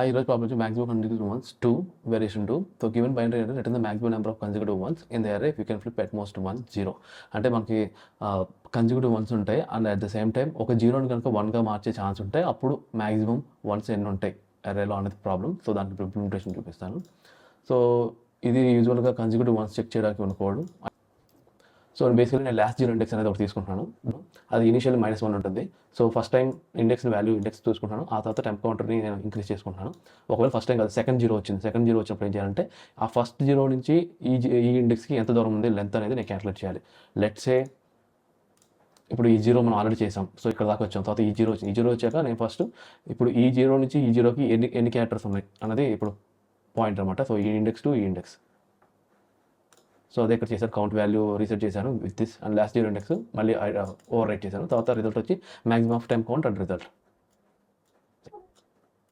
ఈరోజు ప్రాబ్లం వచ్చి maximum consecutive ones 2 variation 2. So given binary array return the maximum number of consecutive ones in the array if you can flip at most 1 0. అంటే మనకి consecutive once ఉంటాయి and at the same time ఒక జీరోని కనుక 1గా మార్చే chance ఉంటాయి. అప్పుడు maximum once ఎన్ని ఉంటాయి అర్రేలో అనేది ప్రాబ్లం. సో దానికి ఇంప్లిమెంటేషన్ చూపిస్తాను. సో ఇది యూజువల్గా కన్సిక్యూటివ్ వన్స్ చెక్ చేయడానికి ఉన్న కోడ్. సో బేసికలీ నేను లాస్ట్ జీరో ఇండెక్స్ అనేది ఒకటి తీసుకుంటున్నాను. అది ఇనిషియల్లీ -1 ఉంటుంది. సో ఫస్ట్ టైం ఇండెక్స్ చూసుకుంటాను. ఆ తర్వాత టెంప్ కౌంటర్ని నేను ఇంక్రీజ్ చేసుకుంటున్నాను. ఒకవేళ ఫస్ట్ టైం కాదు సెకండ్ జీరో వచ్చింది. సెకండ్ జీరో వచ్చినప్పుడు ఏం చేయాలంటే ఆ ఫస్ట్ జీరో నుంచి ఈ ఇండెక్స్కి ఎంత దూరం ఉంది లెంత్ అనేది నేను క్యాలిక్యులేట్ చేయాలి. లెట్సే ఇప్పుడు ఈ జీరో మనం ఆల్రెడీ చేసాం. సో ఇక్కడ దాకా వచ్చాం. తర్వాత ఈ జీరో వచ్చింది. ఈ జీరో వచ్చాక నేను ఫస్ట్ ఇప్పుడు ఈ జీరో నుంచి ఈ జీరోకి ఎన్ని క్యారెక్టర్స్ ఉన్నాయి అన్నది ఇప్పుడు పాయింట్ అనమాట. సో ఈ ఇండెక్స్ టు ఈ ఇండెక్స్. సో అదే ఇక్కడ చేశాను. కౌంట్ వాల్యూ రీసెట్ చేశాను with this and last zero index మళ్ళీ ఓవర్ రైట్ చేశాను. తర్వాత రిజల్ట్ వచ్చి maximum of time count and result.